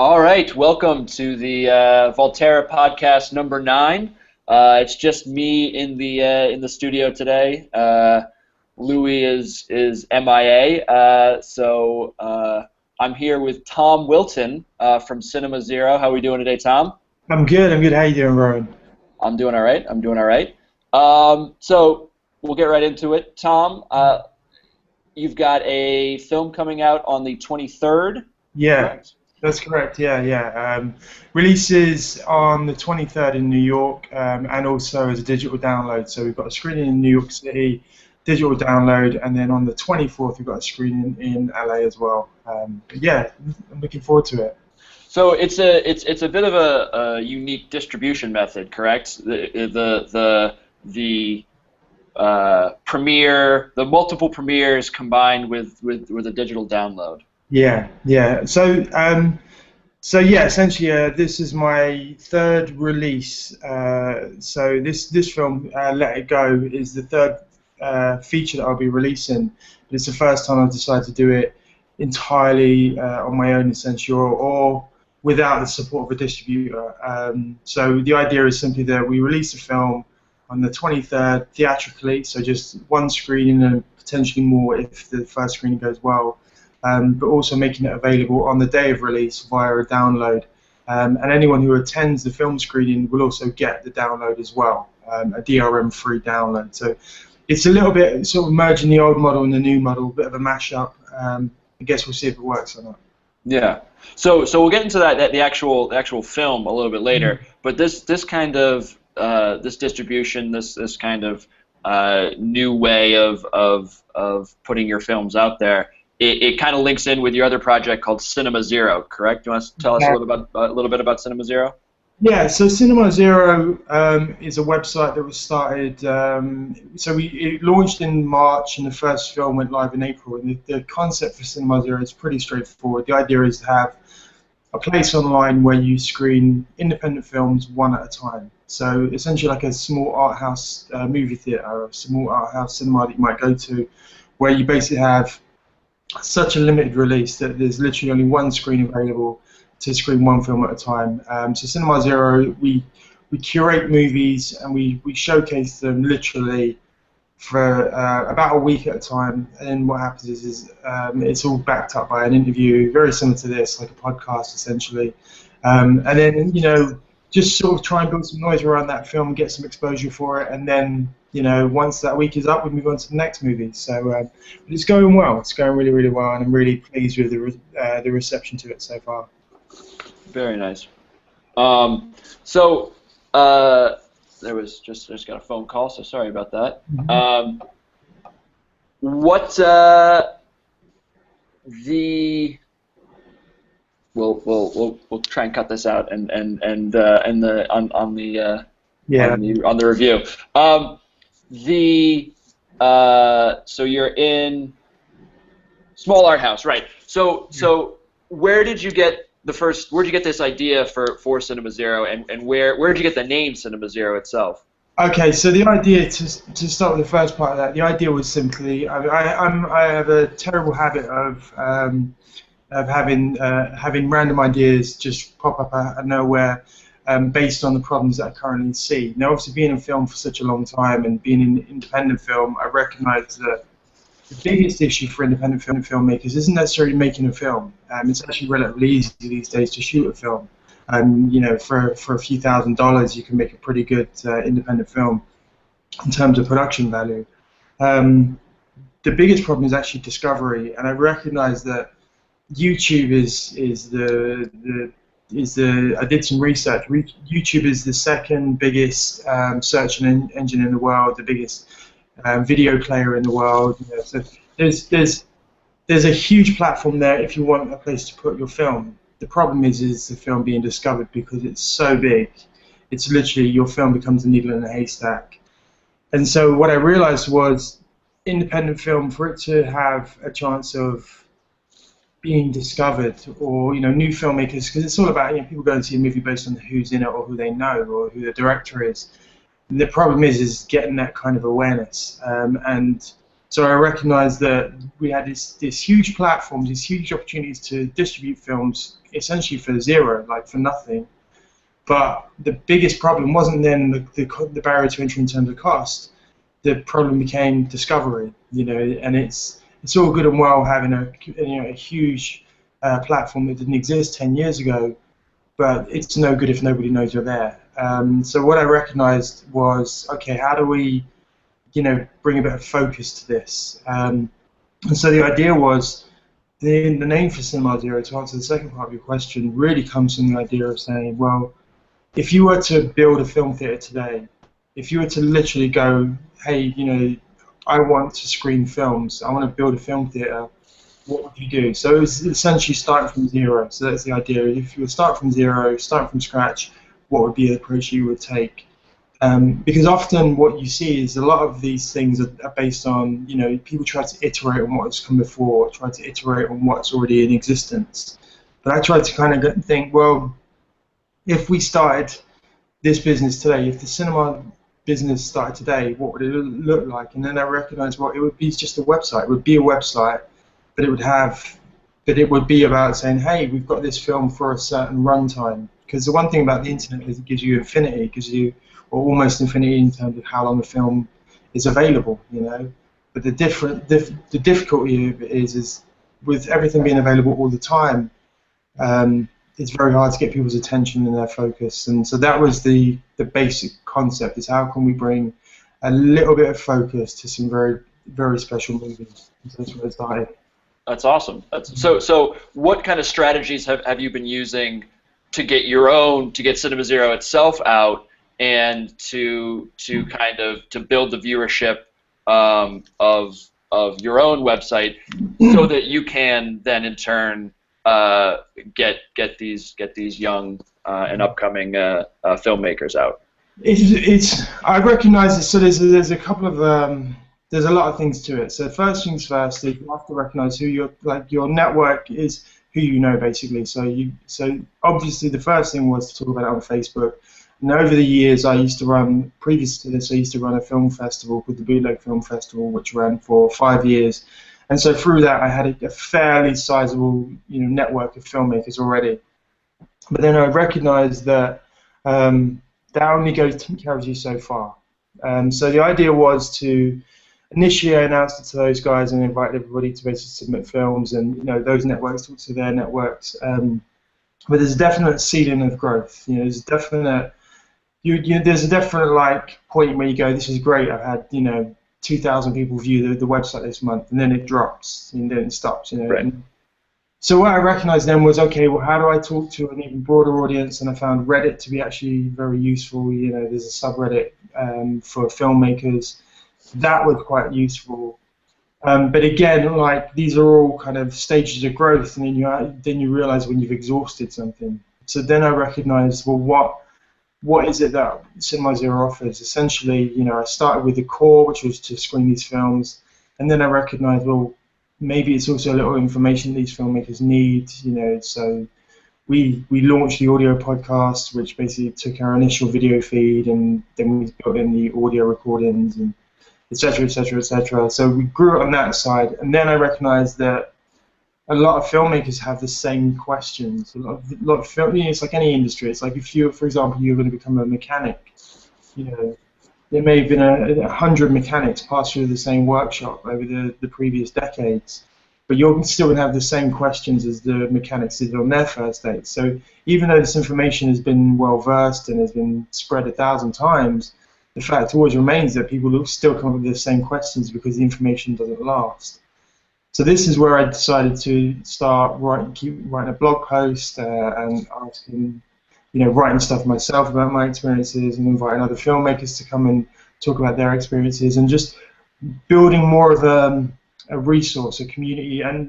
All right, welcome to the Volterra Podcast number 9. It's just me in the studio today. Louis is MIA, so I'm here with Tom Wilton from Cinema Zero. How are we doing today, Tom? I'm good. I'm good. How you doing, Rowan? I'm doing all right. I'm doing all right. So we'll get right into it. Tom, you've got a film coming out on the 23rd. Yeah, Correct? that's correct. Yeah. Releases on the 23rd in New York, and also as a digital download. So we've got a screening in New York City, digital download, and then on the 24th we've got a screening in LA as well. But yeah, I'm looking forward to it. So it's a bit of a unique distribution method, correct? The premiere, the multiple premieres combined with a digital download. Yeah. So yeah, essentially, this is my third release. So this film, Let It Go, is the third feature that I'll be releasing. It's the first time I've decided to do it entirely on my own, essentially, or without the support of a distributor. So the idea is simply that we release the film on the 23rd theatrically, so just one screening and potentially more if the first screening goes well. But also making it available on the day of release via a download. And anyone who attends the film screening will also get the download as well, a DRM-free download. So it's a little bit sort of merging the old model and the new model, a bit of a mashup. I guess we'll see if it works or not. Yeah. So we'll get into the actual film a little bit later. But this kind of this distribution, this kind of new way of putting your films out there. It kind of links in with your other project called Cinema Zero, correct? Do you want to tell us a little bit about Cinema Zero? Yeah, so Cinema Zero is a website that was started. It launched in March, and the first film went live in April. And the concept for Cinema Zero is pretty straightforward. The idea is to have a place online where you screen independent films one at a time. So essentially, like a small art house movie theater, or a small art house cinema that you might go to, where you basically have such a limited release that there's literally only one screen available to screen one film at a time. So Cinema Zero, we curate movies and we showcase them literally for about a week at a time. And what happens is it's all backed up by an interview, very similar to this, like a podcast essentially. And then, just sort of try and build some noise around that film and get some exposure for it. And then, once that week is up, we move on to the next movie. So it's going well. It's going really, really well, and I'm really pleased with the reception to it so far. Very nice. There's got a phone call, so sorry about that. Mm-hmm. We'll try and cut this out on the review. So you're in small art house, right? So where'd you get this idea for Cinema Zero, and where'd you get the name Cinema Zero itself? Okay, so the idea, to start with the first part of that, the idea was simply, I have a terrible habit of having random ideas just pop up out of nowhere, based on the problems that I currently see. Now, obviously, being in film for such a long time and being in independent film, I recognise that the biggest issue for independent filmmakers isn't necessarily making a film. It's actually relatively easy these days to shoot a film. For a few $1,000s, you can make a pretty good independent film in terms of production value. The biggest problem is actually discovery, and I recognise that YouTube I did some research. YouTube is the second biggest search engine in the world, the biggest video player in the world. So there's a huge platform there if you want a place to put your film. The problem is the film being discovered because it's so big. It's literally your film becomes a needle in a haystack. And so what I realized was independent film, for it to have a chance of being discovered, or new filmmakers, because it's all about people going to see a movie based on who's in it or who they know or who the director is. And the problem is getting that kind of awareness. And So I recognized that we had this huge platform, these huge opportunities to distribute films essentially for zero, like for nothing. But the biggest problem wasn't then the barrier to entry in terms of cost. The problem became discovery, and it's all good and well having a huge platform that didn't exist 10 years ago, but it's no good if nobody knows you're there. So what I recognized was, okay, how do we, bring a bit of focus to this? And so the idea was, the name for Cinema Zero, to answer the second part of your question, really comes from the idea of saying, well, if you were to build a film theater today, if you were to literally go, hey, I want to screen films, I want to build a film theater, what would you do? So it was essentially starting from zero. So that's the idea. If you were start from zero, start from scratch, what would be the approach you would take? Because often what you see is a lot of these things are based on, people try to iterate on what's come before, try to iterate on what's already in existence. But I tried to kind of think, well, if we started this business today, if the cinema business started today, what would it look like? And then I recognized, well, it would be just a website. It would be a website, but it would be about saying, hey, we've got this film for a certain runtime. Because the one thing about the internet is it gives you infinity, it gives you almost infinity in terms of how long a film is available, But the difficulty of it is with everything being available all the time, it's very hard to get people's attention and their focus. And so that was the basic concept, is how can we bring a little bit of focus to some very, very special movies. So that's where it started. That's awesome. So what kind of strategies have you been using to get Cinema Zero itself out and to build the viewership of your own website so that you can then in turn get these young and upcoming filmmakers out? I recognize it. So there's a couple of there's a lot of things to it. So first things first, is you have to recognize who your network is, who you know basically. So obviously the first thing was to talk about it on Facebook. And over the years, previous to this, I used to run a film festival called the Bootleg Film Festival, which ran for 5 years. And so through that, I had a fairly sizable, network of filmmakers already. But then I recognized that that only carries you so far. So the idea was to initially announce it to those guys and invite everybody to basically submit films, and those networks talk to their networks. But there's a definite ceiling of growth. There's a definite point where you go, this is great. I've had 2,000 people view the website this month, and then it drops, and then it stops. Right. So what I recognized then was, okay, well, how do I talk to an even broader audience? And I found Reddit to be actually very useful. There's a subreddit for filmmakers. That was quite useful. But again, these are all kind of stages of growth, and then you realize when you've exhausted something. So then I recognized, well, what is it that Cinema Zero offers? Essentially, I started with the core, which was to screen these films, and then I recognized, well, maybe it's also a little information these filmmakers need. So we launched the audio podcast, which basically took our initial video feed, and then we built in the audio recordings, and et cetera, et cetera, et cetera. So we grew on that side, and then I recognized that a lot of filmmakers have the same questions. A lot of it's like any industry. It's like if you, for example, you're going to become a mechanic, there may have been 100 mechanics pass through the same workshop over the previous decades, but you're still going to have the same questions as the mechanics did on their first date. So even though this information has been well versed and has been spread 1,000 times, the fact always remains that people will still come up with the same questions because the information doesn't last. So this is where I decided to keep writing a blog post and asking, writing stuff myself about my experiences, and inviting other filmmakers to come and talk about their experiences, and just building more of a resource, a community, and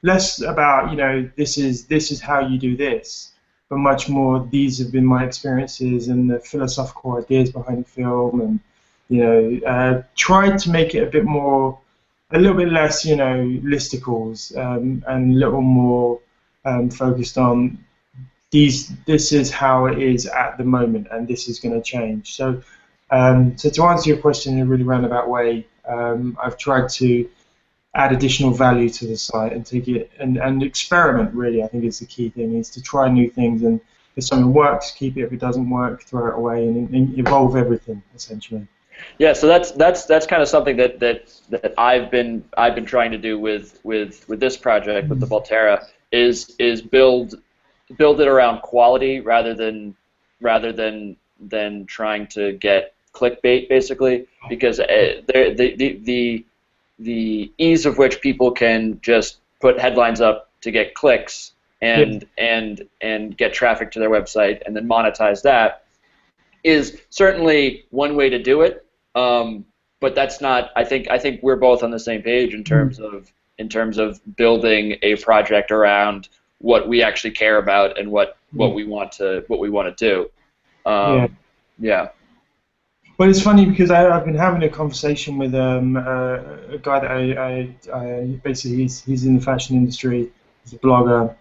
less about this is how you do this, but much more these have been my experiences and the philosophical ideas behind the film, and tried to make it a little bit less, listicles, and a little more focused on this is how it is at the moment, and this is going to change. So to answer your question in a really roundabout way, I've tried to add additional value to the site and take it and experiment. Really, I think is the key thing, is to try new things, and if something works, keep it. If it doesn't work, throw it away, and evolve everything essentially. Yeah, so that's kind of something that I've been trying to do with this project, with the Volterra, is build it around quality rather than trying to get clickbait, basically, because the ease of which people can just put headlines up to get clicks and get traffic to their website and then monetize that is certainly one way to do it. But that's not. I think we're both on the same page in terms of building a project around what we actually care about and what we want to do. Yeah. Well, it's funny because I've been having a conversation with a guy that I basically he's in the fashion industry. He's a blogger,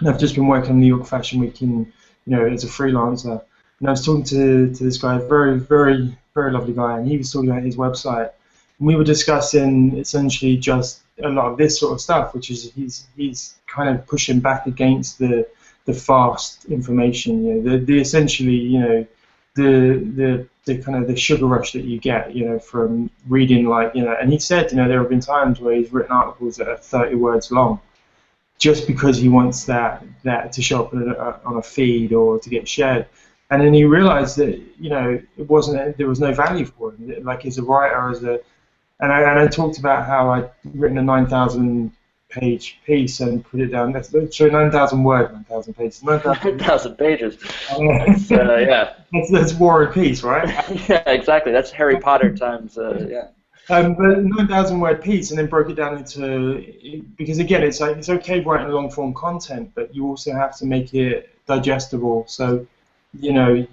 and I've just been working on New York Fashion Week as a freelancer. And I was talking to this guy, very, very, very lovely guy, and he was talking about his website. And we were discussing essentially just a lot of this sort of stuff, which is he's kind of pushing back against the fast information, the essentially, the kind of the sugar rush that you get, from reading, and he said, there have been times where he's written articles that are 30 words long, just because he wants that to show up on a feed or to get shared. And then he realized that it wasn't, there was no value for him. Like, as a writer, and I talked about how I'd written a 9,000 page piece and put it down. Sorry, 9,000 word, 9,000 pages. 9,000 pages. That's War and Peace, right? Yeah, exactly. That's Harry Potter times. Yeah. But 9,000 word piece, and then broke it down into, because again, it's like it's okay writing long form content, but you also have to make it digestible. So,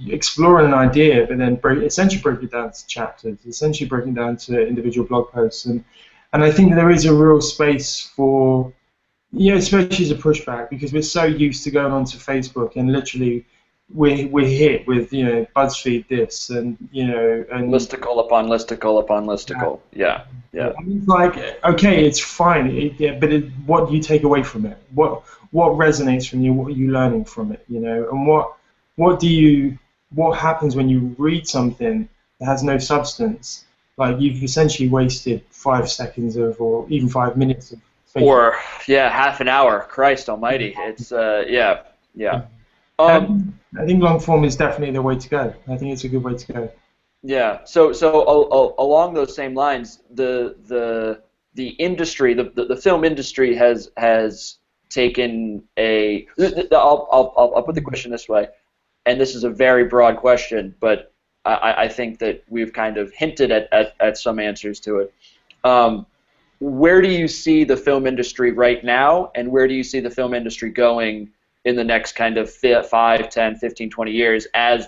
exploring an idea, but then essentially break it down to chapters, essentially breaking it down to individual blog posts, and I think there is a real space for, especially as a pushback, because we're so used to going onto Facebook and literally we're hit with BuzzFeed this and and listicle upon listicle upon listicle. Yeah. And it's like, okay, it's fine, but what do you take away from it? What resonates from you? What are you learning from it? And what happens when you read something that has no substance? Like, you've essentially wasted 5 seconds or even 5 minutes of Facebook. Or half an hour. Christ Almighty! It's I think long form is definitely the way to go. I think it's a good way to go. Yeah. So along those same lines, the industry, the film industry has taken a. I'll put the question this way, and this is a very broad question, but I think that we've kind of hinted at some answers to it. Where do you see the film industry right now, and where do you see the film industry going in the next kind of 5, 10, 15, 20 years as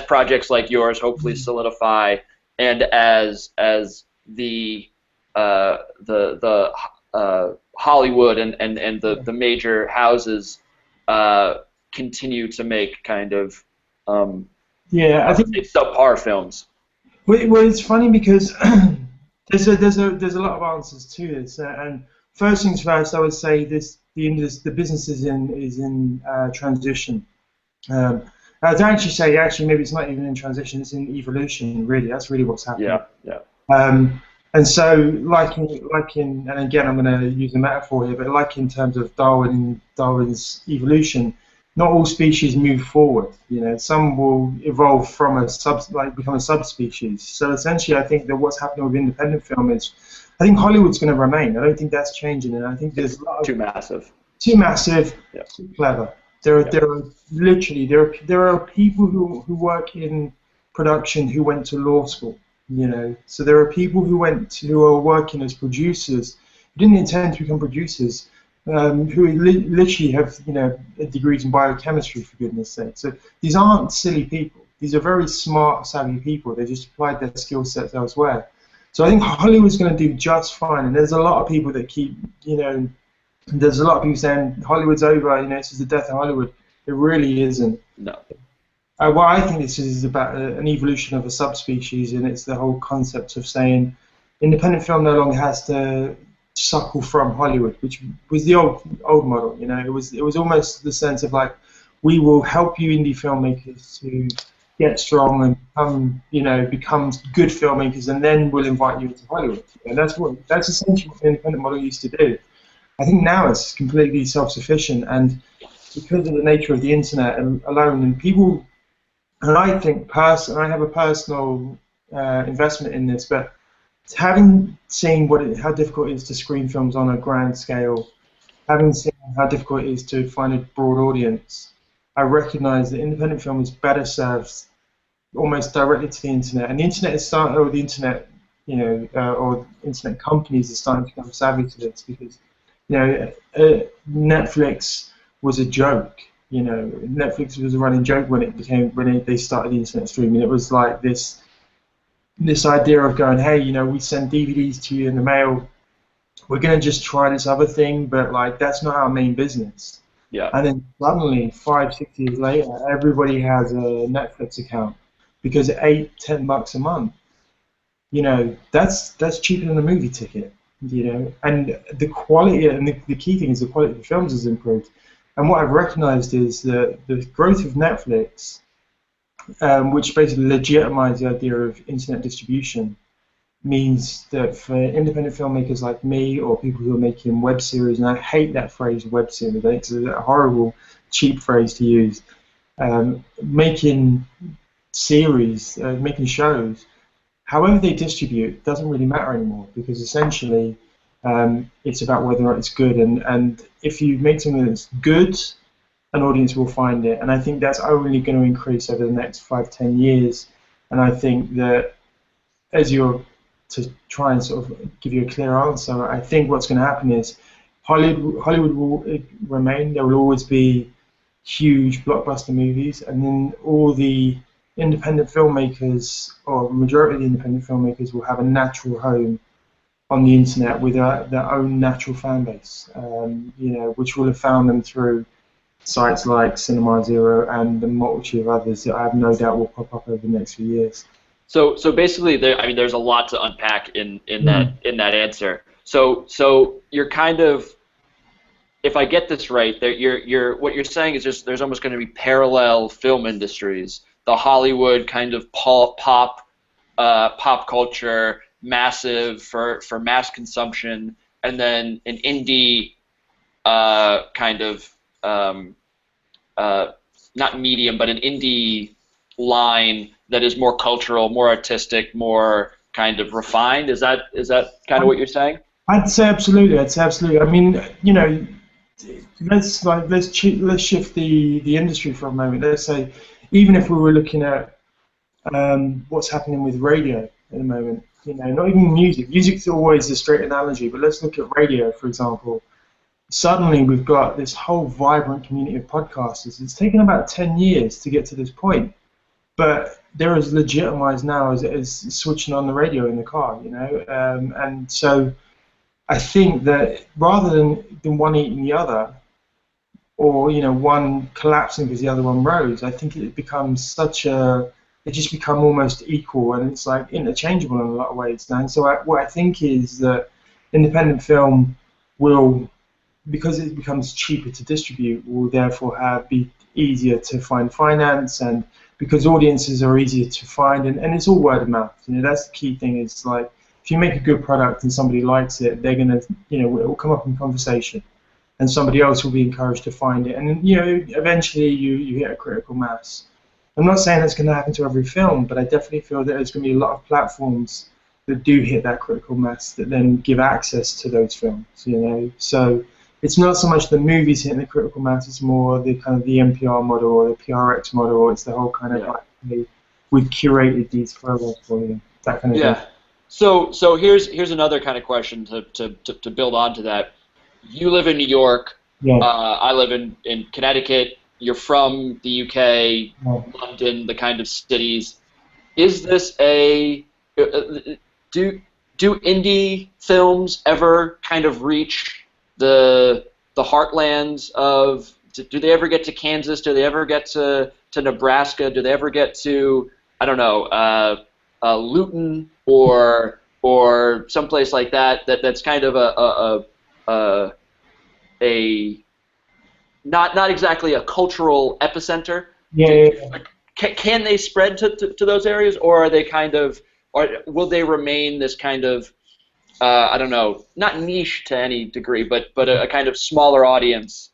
projects like yours hopefully solidify, and as the Hollywood and the major houses continue to make kind of I think subpar films? Well, it's funny because there's a lot of answers to this, and first things first, I would say the business is in transition. I'd actually say maybe it's not even in transition; it's in evolution. Really, that's really what's happening. Yeah. And so, like in, and again, I'm going to use a metaphor here, but like in terms of Darwin's evolution, not all species move forward. Some will evolve from become a subspecies. So essentially, I think that what's happening with independent film is, I think Hollywood's going to remain. I don't think that's changing, and I think there's a lot of too massive, yeah. Too clever. There are people who work in production who went to law school. So there are people who are working as producers, who didn't intend to become producers, who literally have degrees in biochemistry, for goodness sake. So these aren't silly people. These are very smart, savvy people. They just applied their skill sets elsewhere. So I think Hollywood's going to do just fine. And there's a lot of people that keep, there's a lot of people saying Hollywood's over. This is the death of Hollywood. It really isn't. No. What I think this is about an evolution of a subspecies, and it's the whole concept of saying, independent film no longer has to suckle from Hollywood, which was the old model. You know, it was almost the sense of like, we will help you indie filmmakers to get strong and become good filmmakers, and then we'll invite you into Hollywood. And that's essentially what the independent model used to do. I think now it's completely self-sufficient, and because of the nature of the internet alone, and people, and I think I have a personal investment in this, but having seen how difficult it is to screen films on a grand scale, having seen how difficult it is to find a broad audience, I recognise that independent film is better served almost directly to the internet, and the internet is starting, or the internet, or internet companies are starting to become savvy to this, because Netflix was a joke. Netflix was a running joke when they started the internet streaming. It was like this idea of going, hey, we send DVDs to you in the mail. We're going to just try this other thing, but like that's not our main business. Yeah. And then suddenly, 5-6 years later, everybody has a Netflix account because at $8-10 a month, that's cheaper than a movie ticket. And the quality, and the key thing is the quality of the films has improved. And what I've recognized is that the growth of Netflix, which basically legitimized the idea of internet distribution, means that for independent filmmakers like me, or people who are making web series, and I hate that phrase web series, I think it's a horrible, cheap phrase to use, making series, making shows, however they distribute doesn't really matter anymore, because essentially it's about whether or not it's good, and if you make something that's good, an audience will find it, and I think that's only going to increase over the next 5-10 years. And I think that, to try and sort of give you a clear answer, I think what's going to happen is Hollywood will remain. There will always be huge blockbuster movies, and then all the independent filmmakers, or majority of the independent filmmakers, will have a natural home on the internet with their own natural fan base, which will have found them through sites like Cinema Zero and the multitude of others that I have no doubt will pop up over the next few years. So basically, there's a lot to unpack in that answer. So you're kind of, if I get this right, that what you're saying is just there's almost going to be parallel film industries. The Hollywood kind of pop culture, massive for mass consumption, and then an indie kind of not medium, but an indie line that is more cultural, more artistic, more kind of refined. Is that kind of what you're saying? I'd say absolutely. I mean, let's shift the industry for a moment. Let's say, even if we were looking at what's happening with radio at the moment, not even music. Music's always a straight analogy, but let's look at radio, for example. Suddenly, we've got this whole vibrant community of podcasters. It's taken about 10 years to get to this point, but they're as legitimized now as switching on the radio in the car, and so I think that rather than one eating the other, or one collapsing because the other one rose, I think it just become almost equal, and it's like interchangeable in a lot of ways now. And so what I think is that independent film will, because it becomes cheaper to distribute, will therefore be easier to find finance, and because audiences are easier to find, and it's all word of mouth. That's the key thing. Is like, if you make a good product and somebody likes it, they're gonna, it will come up in conversation, and somebody else will be encouraged to find it, and eventually you hit a critical mass. I'm not saying that's going to happen to every film, but I definitely feel that there's going to be a lot of platforms that do hit that critical mass that then give access to those films. So it's not so much the movies hitting the critical mass; it's more the kind of the NPR model or the PRX model, or it's the whole kind of like, we've curated these programs for you, that kind of thing. So here's another kind of question to build onto that. You live in New York. Yeah. I live in Connecticut. You're from the UK, London, the kind of cities. Is this do indie films ever kind of reach the heartlands of? Do they ever get to Kansas? Do they ever get to Nebraska? Do they ever get to, I don't know, Luton or or someplace like that's kind of a not exactly a cultural epicenter. Yeah. Can they spread to those areas, or are they kind of, or will they remain this kind of I don't know, not niche to any degree, but a kind of smaller audience?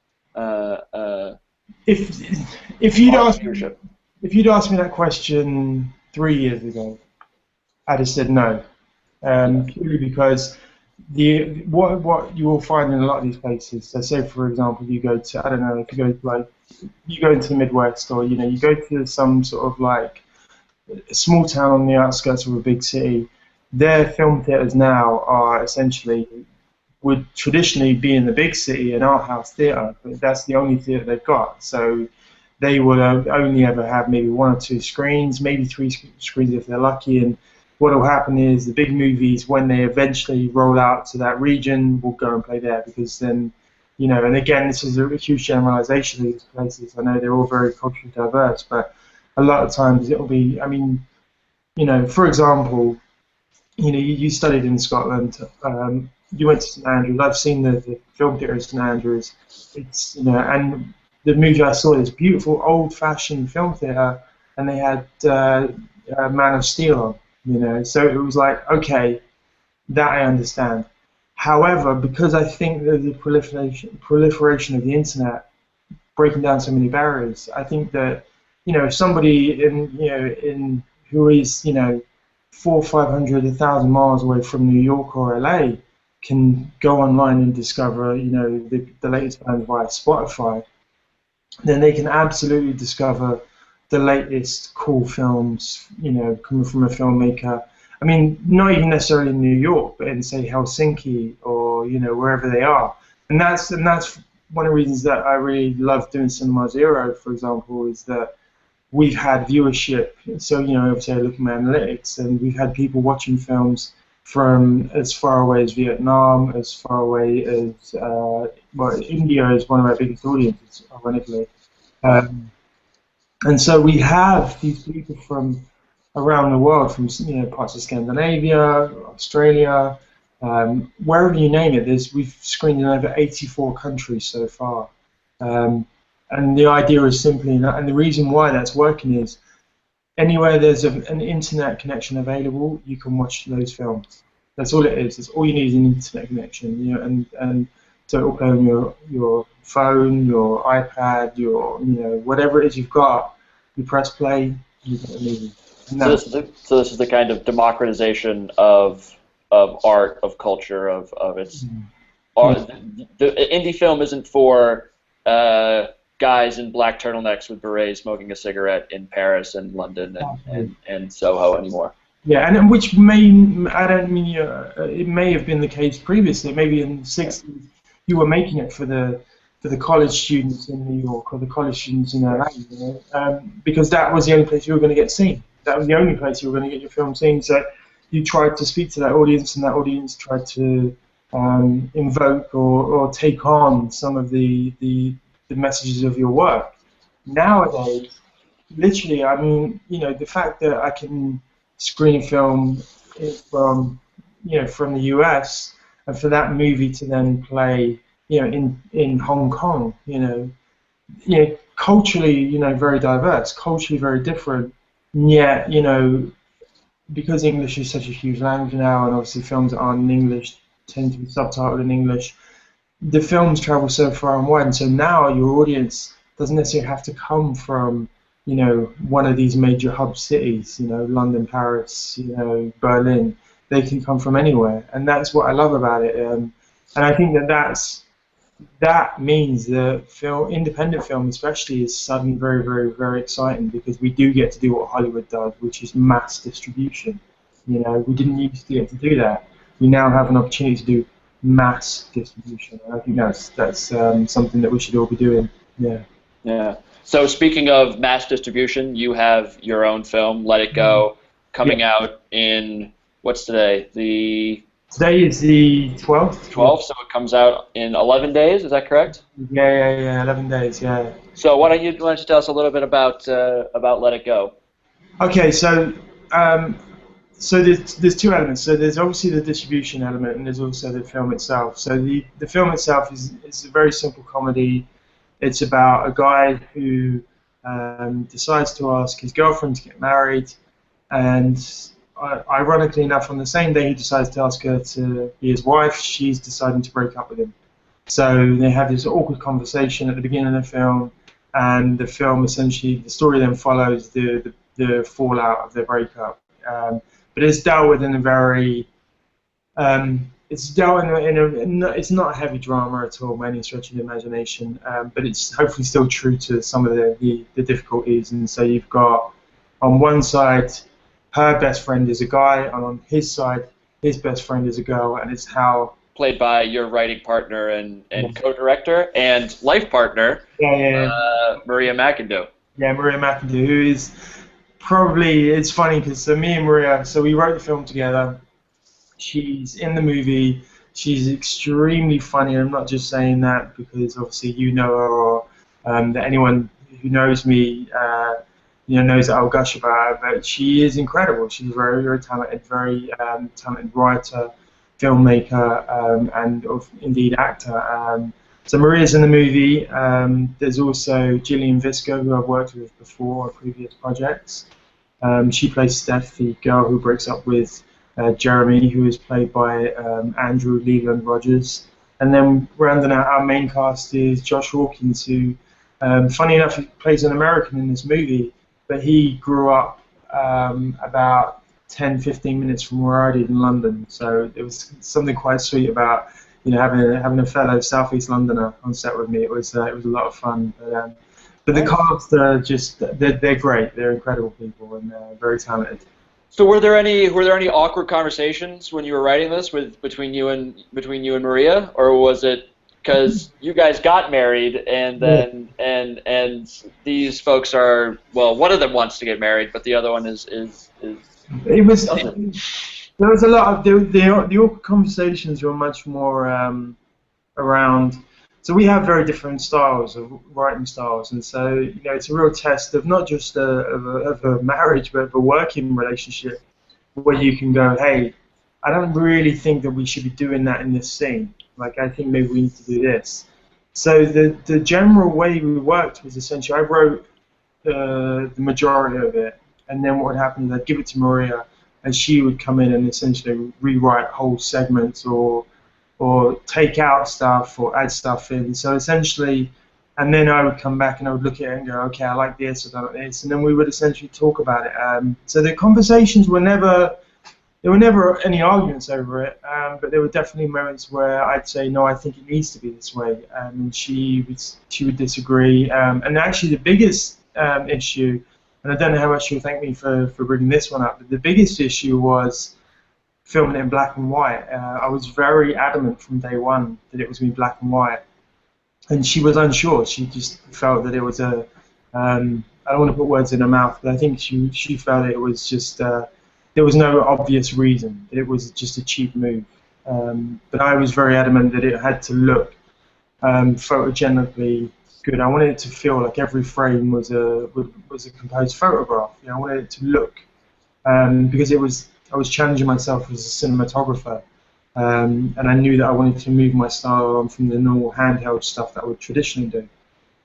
If you'd asked me that question 3 years ago, I'd have said no, purely because what you will find in a lot of these places. So, say for example, you go to, I don't know, if you go into the Midwest, or you go to some sort of like a small town on the outskirts of a big city. Their film theaters now are essentially, would traditionally be in the big city, an art house theater, but that's the only theater they've got. So they will only ever have maybe 1 or 2 screens, maybe 3 screens if they're lucky. And what will happen is the big movies, when they eventually roll out to that region, will go and play there, because then, and again, this is a huge generalization of these places. I know they're all very culturally diverse, but a lot of times it'll be, for example, you studied in Scotland. You went to St Andrews. I've seen the film theatre at St Andrews. It's and the movie I saw is beautiful, old-fashioned film theatre, and they had Man of Steel on. So it was like, okay, that I understand. However, because I think that the proliferation of the internet breaking down so many barriers, I think that if somebody in who is 400, 500, 1,000 miles away from New York or LA can go online and discover, the latest bands via Spotify, then they can absolutely discover the latest cool films, coming from a filmmaker. I mean, not even necessarily in New York, but in, say, Helsinki or, wherever they are. And that's one of the reasons that I really love doing Cinema Zero, for example, is that we've had viewership. So, obviously I look at my analytics, and we've had people watching films from as far away as Vietnam, as far away as, India is one of our biggest audiences, ironically. And so we have these people from around the world, from parts of Scandinavia, Australia, wherever you name it. We've screened in over 84 countries so far. And the idea is simply, and the reason why that's working is, anywhere there's an internet connection available, you can watch those films. That's all it is. That's all you need is an internet connection. And so it will play on your phone, your iPad, your whatever it is you've got. You press play, you get a movie. So this is the kind of democratization of art, of culture, of its. The indie film isn't for guys in black turtlenecks with berets smoking a cigarette in Paris and London and Soho anymore. Yeah, and which it may have been the case previously. Maybe in the 60s, you were making it for the college students in New York or the college students in LA, because that was the only place you were going to get seen. That was the only place you were going to get your film seen. So you tried to speak to that audience, and that audience tried to invoke or take on some of the messages of your work. Nowadays, literally, the fact that I can screen a film from the US, and for that movie to then play in Hong Kong, culturally, very diverse, culturally very different, and yet, because English is such a huge language now, and obviously films that aren't in English tend to be subtitled in English, the films travel so far and wide, and so now your audience doesn't necessarily have to come from, one of these major hub cities, London, Paris, Berlin. They can come from anywhere, and that's what I love about it. And I think that means that independent film especially, is suddenly very, very, very exciting, because we do get to do what Hollywood does, which is mass distribution. We didn't used to get to do that. We now have an opportunity to do mass distribution. And I think that's something that we should all be doing. Yeah. Yeah. So speaking of mass distribution, you have your own film, Let It Go, coming out in, what's today? Today is the 12th. 12th, so it comes out in 11 days, is that correct? Yeah, 11 days, yeah. So why don't you tell us a little bit about Let It Go? Okay, so So there's two elements. So there's obviously the distribution element, and there's also the film itself. So the film itself is a very simple comedy. It's about a guy who decides to ask his girlfriend to get married, and ironically enough, on the same day he decides to ask her to be his wife, she's deciding to break up with him. So they have this awkward conversation at the beginning of the film, and the film essentially, the story then follows the fallout of their breakup. But it's dealt with in a very, it's dealt in a, it's not a heavy drama at all by any stretch of the imagination, but it's hopefully still true to some of the difficulties. And so you've got, on one side, her best friend is a guy, and on his side, his best friend is a girl, and it's how... Played by your writing partner and co-director and life partner, Maria McIndoe. Yeah, Maria McIndoe, who is... Probably, it's funny because me and Maria, so we wrote the film together. She's in the movie. She's extremely funny. I'm not just saying that because obviously you know her, or that anyone who knows me, knows that I'll gush about her. But she is incredible. She's a very, very talented, talented writer, filmmaker, and indeed actor. So Maria's in the movie. There's also Gillian Visco, who I've worked with before on previous projects. She plays Steph, the girl who breaks up with Jeremy, who is played by Andrew Leland Rogers. And then rounding out our main cast is Josh Hawkins, who, funny enough, he plays an American in this movie, but he grew up about 10-15 minutes from where I did in London. So there was something quite sweet about having a fellow Southeast Londoner on set with me. It was a lot of fun. But the cast are just they're great. They're incredible people and very talented. So were there any awkward conversations when you were writing this between you and Maria, or was it because you guys got married and then and these folks are, well, one of them wants to get married, but the other one is it was. There was a lot of the awkward conversations were much more around. So we have very different styles of writing styles, and so it's a real test of not just of a marriage, but of a working relationship, where you can go, hey, I don't really think that we should be doing that in this scene. Like, I think maybe we need to do this. So the general way we worked was essentially I wrote the majority of it, and then what would happen is I'd give it to Maria, and she would come in and essentially rewrite whole segments or take out stuff or add stuff in. So essentially, and then I would come back and I would look at it and go, okay, I like this, I don't like this, and then we would essentially talk about it. So the conversations were never, there were never any arguments over it, but there were definitely moments where I'd say, no, I think it needs to be this way, and she would disagree. And actually the biggest issue, and I don't know how much you'll thank me for bringing this one up, but the biggest issue was filming it in black and white. I was very adamant from day one that it was going to be black and white, and she was unsure. She just felt that it was a, I don't want to put words in her mouth, but I think she felt it was just, there was no obvious reason. It was just a cheap move. But I was very adamant that it had to look photogenically good. I wanted it to feel like every frame was a composed photograph. I wanted it to look, because I was challenging myself as a cinematographer, and I knew that I wanted to move my style on from the normal handheld stuff that I would traditionally do.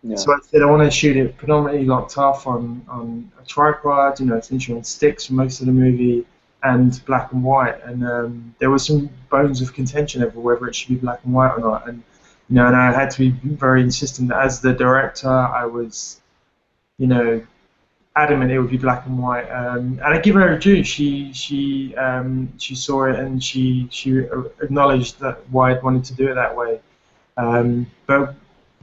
Yeah. So I said I want to shoot it predominantly locked off on a tripod, essentially on sticks for most of the movie, and black and white. And there was some bones of contention over whether it should be black and white or not. And and I had to be very insistent that as the director, I was, adamant it would be black and white. And I give her a due. She saw it and she acknowledged that why I wanted to do it that way. But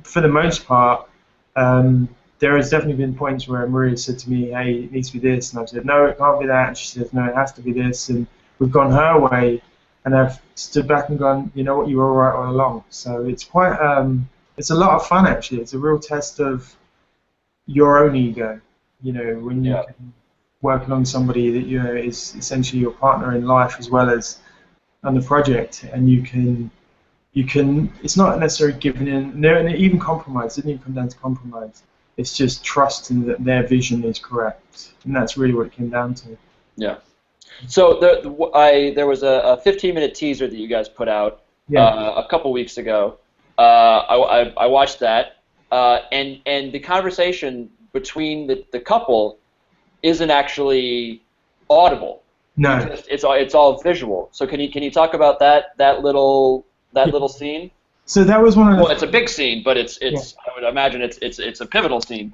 for the most part, there has definitely been points where Maria said to me, hey, it needs to be this, and I've said, no, it can't be that, and she says, no, it has to be this, and we've gone her way, and I've stood back and gone, you know what, you were all right all along. So it's quite, it's a lot of fun, actually. It's a real test of your own ego, when you can work along somebody that, is essentially your partner in life as well as on the project, and you can, it's not necessarily giving in, no, even compromise, it didn't even come down to compromise. It's just trusting that their vision is correct, and that's really what it came down to. Yeah. So there was a 15-minute teaser that you guys put out Yeah. a couple weeks ago. I watched that, and the conversation between the couple isn't actually audible. No. It's all visual. So can you talk about that little scene? So that was one of Well, the. it's a big scene, but it's Yeah. I would imagine it's a pivotal scene.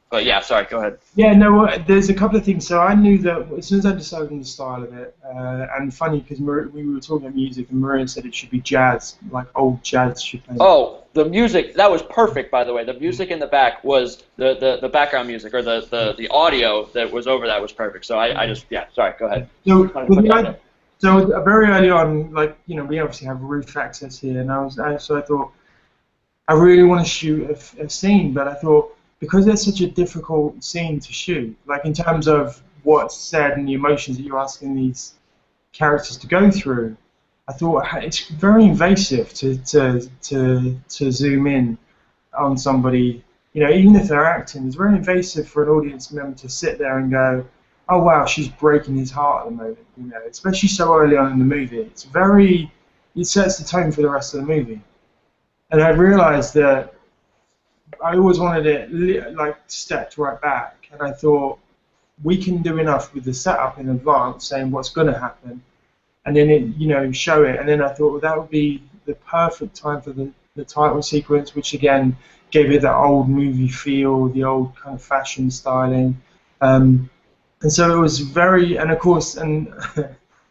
But yeah, sorry, go ahead. Yeah, no, well, there's a couple of things. So I knew that as soon as I decided on the style of it, and funny because we were talking about music, and Maria said it should be jazz, like old jazz should play. Oh, the music, that was perfect, by the way. The music in the back was the background music, or the audio that was over that was perfect. So I just, yeah, sorry, go ahead. So, Just wanted to put that in. so very early on, like, we obviously have roof access here, and so I thought I really want to shoot a scene, but I thought because it's such a difficult scene to shoot, like in terms of what's said and the emotions that you're asking these characters to go through, I thought it's very invasive to zoom in on somebody. Even if they're acting, it's very invasive for an audience member to sit there and go, "Oh wow, she's breaking his heart at the moment." Especially so early on in the movie. It sets the tone for the rest of the movie. And I realised that I always wanted it like stepped right back, and I thought we can do enough with the setup in advance, saying what's going to happen, and then show it. And then I thought, well, that would be the perfect time for the title sequence, which again gave it that old movie feel, the old kind of fashion styling. And so it was and of course, and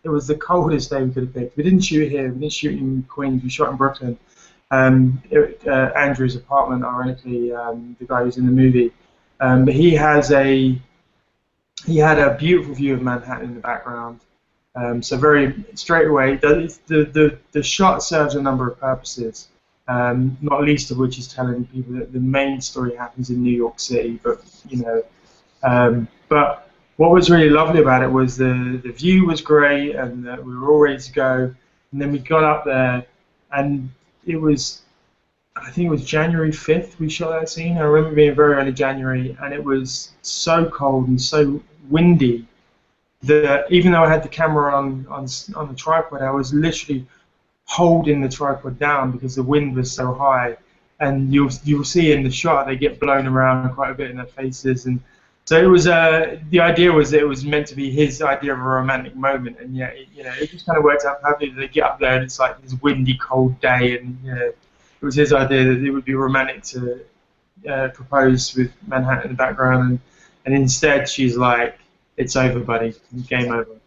it was the coldest day we could have picked. We didn't shoot here, we didn't shoot in Queens, we shot in Brooklyn. Andrew's apartment, ironically, the guy who's in the movie, but he had a beautiful view of Manhattan in the background. So very straight away, the shot serves a number of purposes, not least of which is telling people that the main story happens in New York City. But what was really lovely about it was the view was great, and that we were all ready to go. And then we got up there, and I think it was January 5th we shot that scene. I remember being very early January, and it was so cold and so windy that even though I had the camera on the tripod, I was literally holding the tripod down because the wind was so high. And you'll see in the shot they get blown around quite a bit in their faces. And so it was the idea was that it was meant to be his idea of a romantic moment, and yet it just kind of worked out perfectly. They get up there and it's like this windy, cold day, and it was his idea that it would be romantic to propose with Manhattan in the background, and instead she's like, "It's over, buddy, game over."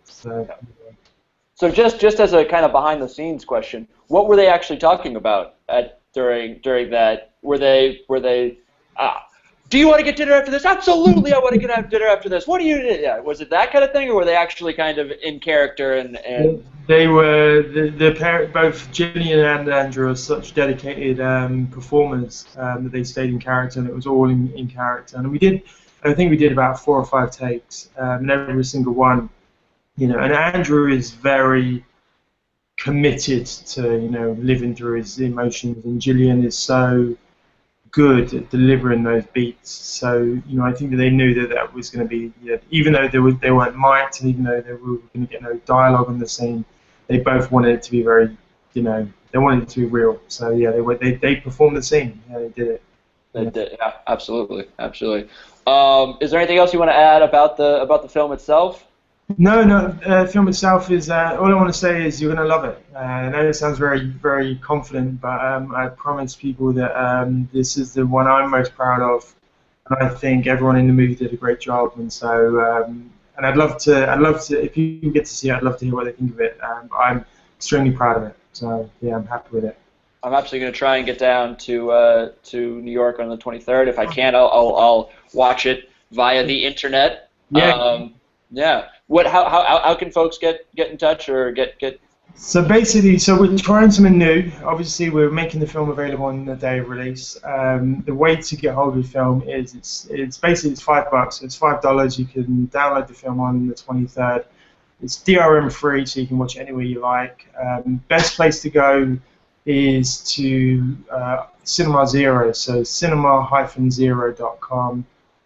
So just as a kind of behind the scenes question, what were they actually talking about during that? Were they do you want to get dinner after this? Absolutely, I want to get dinner after this. What do you do? Yeah, was it that kind of thing, or were they actually kind of in character and? They were the parent, both Gillian and Andrew are such dedicated performers that they stayed in character, and it was all in character. And I think we did about 4 or 5 takes, and every single one, and Andrew is very committed to living through his emotions, and Gillian is so good at delivering those beats. So I think that they knew that was going to be, even though they weren't mic'd, and even though they were going to get no dialogue on the scene, they both wanted it to be very, they wanted it to be real. So yeah, they performed the scene. Yeah, they did it. They did, yeah, absolutely. Is there anything else you want to add about the film itself? No. Film itself is all I want to say is you're going to love it. I know it sounds very, very confident, but I promise people that this is the one I'm most proud of, and I think everyone in the movie did a great job. And so, and I'd love to, if you get to see it, I'd love to hear what they think of it. I'm extremely proud of it. So yeah, I'm happy with it. I'm actually going to try and get down to New York on the 23rd. If I can, I'll watch it via the internet. Yeah. Yeah. How can folks get in touch or get? So basically, we're trying something new. Obviously, we're making the film available on the day of release. The way to get hold of the film is it's basically $5. So it's $5. You can download the film on the 23rd. It's DRM free, so you can watch it anywhere you like. Best place to go is to Cinema Zero, so cinema-zero.com.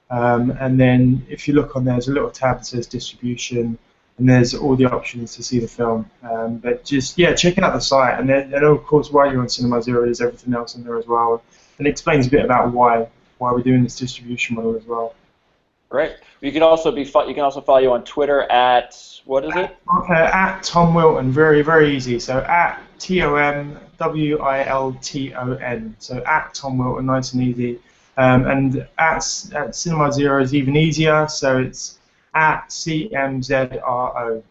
And then if you look on there, there's a little tab that says distribution. and there's all the options to see the film. But just check out the site, and then of course while you're on Cinema Zero, there's everything else on there as well, and it explains a bit about why we're doing this distribution model as well. Great. You can also follow you on Twitter at what is it? At Tom Wilton. Very, very easy. So at TOMWILTON. So at Tom Wilton, nice and easy. And at Cinema Zero is even easier. So it's at CMZRO,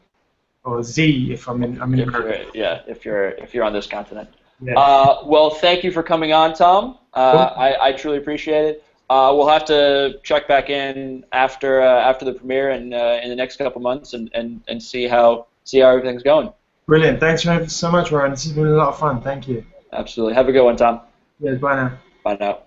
or Z if I'm in America. If you're on this continent. Yeah. Well, thank you for coming on, Tom. I truly appreciate it. We'll have to check back in after the premiere and in the next couple months and see how everything's going. Brilliant. Thanks so much, Ryan. This has been a lot of fun. Thank you. Absolutely. Have a good one, Tom. Yeah. Bye now. Bye now.